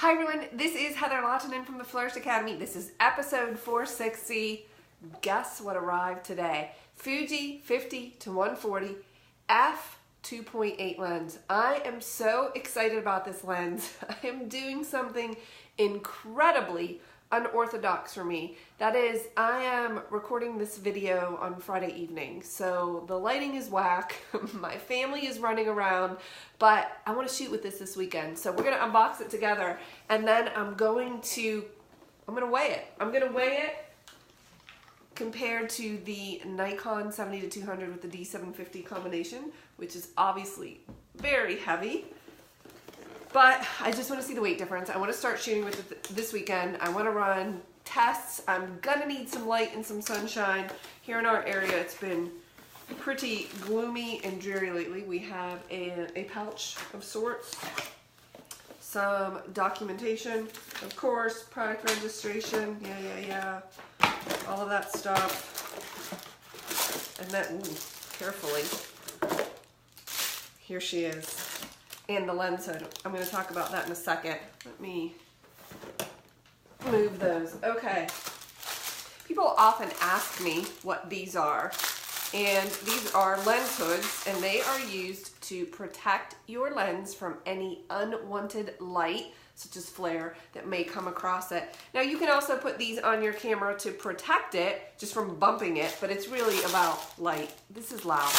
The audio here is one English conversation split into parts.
Hi everyone, this is Heather Lottinen from the Flourish.Academy. This is episode 460. Guess what arrived today? Fuji 50-140 f2.8 lens. I am so excited about this lens. I am doing something incredibly unorthodox for me. That is, I am recording this video on Friday evening, so the lighting is whack, my family is running around, but I want to shoot with this weekend. So we're going to unbox it together, and then I'm going to weigh it. I'm going to weigh it compared to the Nikon 70-200 with the D750 combination, which is obviously very heavy. But I just want to see the weight difference. I want to start shooting with it this weekend. I want to run tests. I'm going to need some light and some sunshine. Here in our area, it's been pretty gloomy and dreary lately. We have a pouch of sorts, some documentation, of course, product registration, yeah, all of that stuff. And then, ooh, carefully, here she is. And the lens hood. I'm going to talk about that in a second. Let me move those. Okay. People often ask me what these are. And these are lens hoods, and they are used to protect your lens from any unwanted light, such as flare, that may come across it. Now, you can also put these on your camera to protect it, just from bumping it, but it's really about light. This is loud.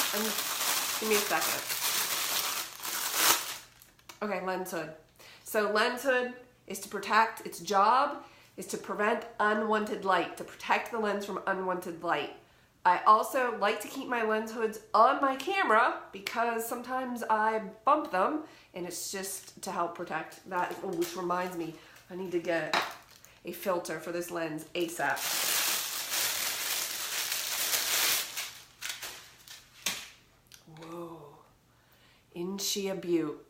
Give me a second. Okay, lens hood. So lens hood is to protect, its job is to prevent unwanted light, to protect the lens from unwanted light. I also like to keep my lens hoods on my camera because sometimes I bump them, and it's just to help protect that. Oh, which reminds me, I need to get a filter for this lens ASAP. Whoa, isn't she a beaut?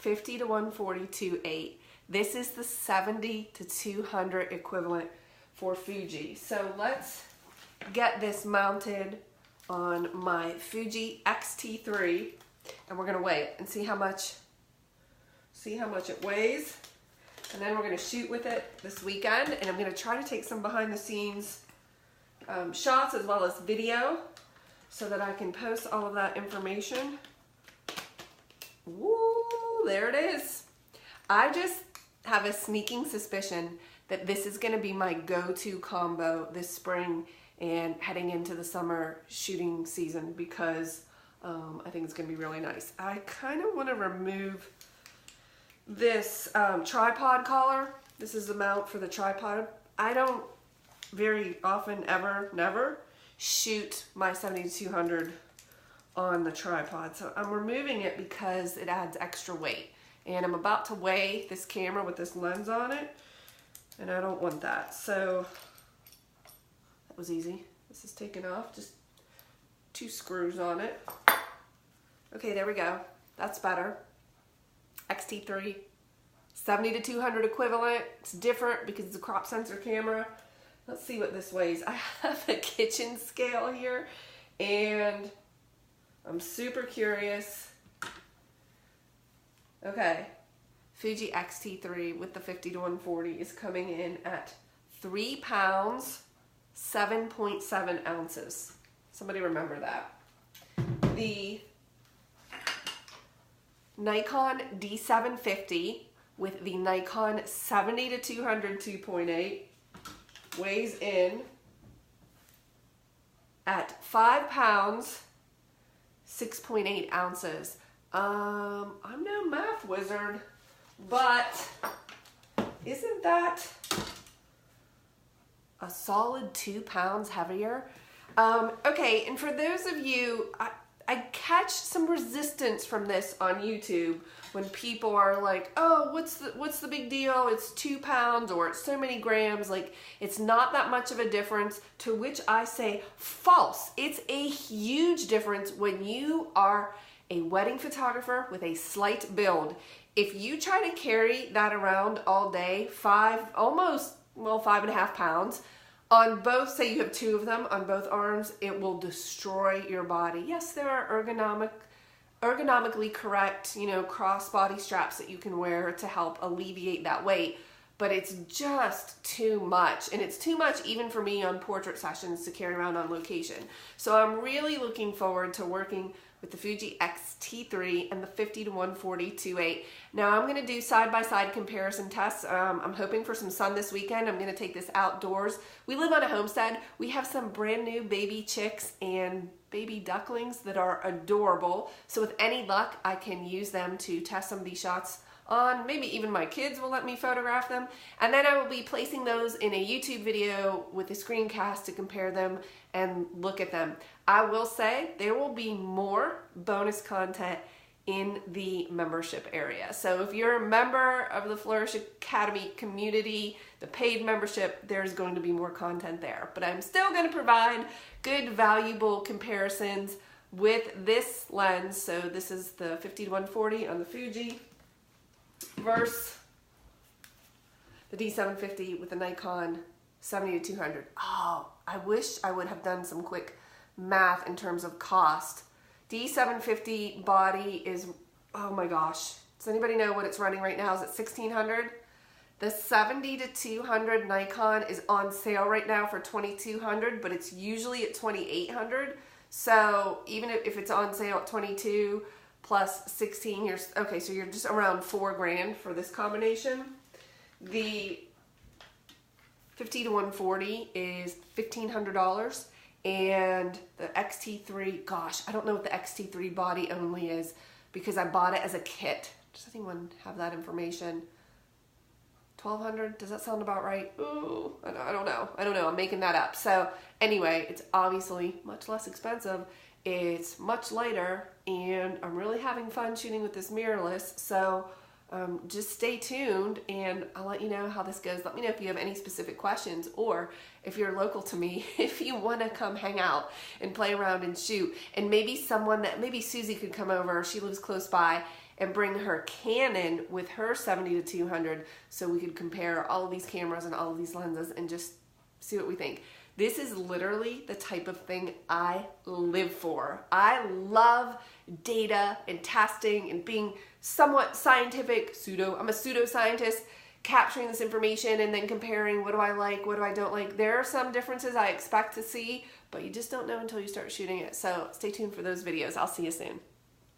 50-140 2.8. This is the 70-200 equivalent for Fuji. So let's get this mounted on my Fuji X-T3, and we're gonna weigh it and see how much it weighs. And then we're gonna shoot with it this weekend, and I'm gonna try to take some behind the scenes shots as well as video so that I can post all of that information. Woo! There it is. I just have a sneaking suspicion that this is going to be my go-to combo this spring and heading into the summer shooting season because I think it's going to be really nice. I kind of want to remove this tripod collar. This is the mount for the tripod. I don't very often, never shoot my 70-200 on the tripod, so I'm removing it because it adds extra weight, and I'm about to weigh this camera with this lens on it, and I don't want that. So that was easy. This is taken off, just 2 screws on it. Okay, there we go. That's better. X-T3 70-200 equivalent. It's different because it's a crop sensor camera. Let's see what this weighs. I have a kitchen scale here, and I'm super curious. Okay, Fuji X-T3 with the 50-140 is coming in at 3 pounds, 7.7 ounces. Somebody remember that. The Nikon D750 with the Nikon 70-200 2.8 weighs in at 5 pounds, 6.8 ounces. I'm no math wizard, but isn't that a solid 2 pounds heavier? Okay, and for those of you, I catch some resistance from this on YouTube when people are like, oh, what's the big deal? It's 2 pounds or it's so many grams. Like, it's not that much of a difference, to which I say false. It's a huge difference when you are a wedding photographer with a slight build. If you try to carry that around all day, 5.5 pounds, on both, say you have 2 of them on both arms, it will destroy your body. Yes, there are ergonomic ergonomically correct, you know, crossbody straps that you can wear to help alleviate that weight. But it's just too much, and it's too much even for me on portrait sessions to carry around on location. So I'm really looking forward to working with the Fuji X-T3 and the 50-140 2.8. Now I'm going to do side-by-side comparison tests. I'm hoping for some sun this weekend. I'm going to take this outdoors. We live on a homestead. We have some brand new baby chicks and baby ducklings that are adorable. So with any luck, I can use them to test some of these shots on. Maybe even my kids will let me photograph them. And then I will be placing those in a YouTube video with a screencast to compare them and look at them. I will say there will be more bonus content in the membership area. So if you're a member of the Flourish.Academy community, the paid membership, there's going to be more content there. But I'm still going to provide good, valuable comparisons with this lens. So this is the 50-140 on the Fuji versus the D750 with the Nikon 70-200. Oh, I wish I would have done some quick math in terms of cost. D750 body is, oh my gosh, does anybody know what it's running right now? Is it $1,600? The 70-200 Nikon is on sale right now for $2,200, but it's usually at $2,800. So even if it's on sale at $22 plus 16, okay, so you're just around $4 grand for this combination. The 50-140 is $1,500, and the X-T3, gosh, I don't know what the X-T3 body only is because I bought it as a kit. Does anyone have that information? $1,200, does that sound about right? Ooh, I don't know. I'm making that up. So anyway, it's obviously much less expensive. It's much lighter, and I'm really having fun shooting with this mirrorless. So just stay tuned, and I'll let you know how this goes. Let me know if you have any specific questions, or if you're local to me, if you want to come hang out and play around and shoot. And maybe maybe Susie could come over. She lives close by, and bring her Canon with her 70-200 so we could compare all of these cameras and all of these lenses and just see what we think. This is literally the type of thing I live for. I love data and testing and being somewhat scientific, I'm a pseudoscientist, capturing this information and then comparing what do I like, what do I don't like. There are some differences I expect to see, but you just don't know until you start shooting it. So stay tuned for those videos. I'll see you soon.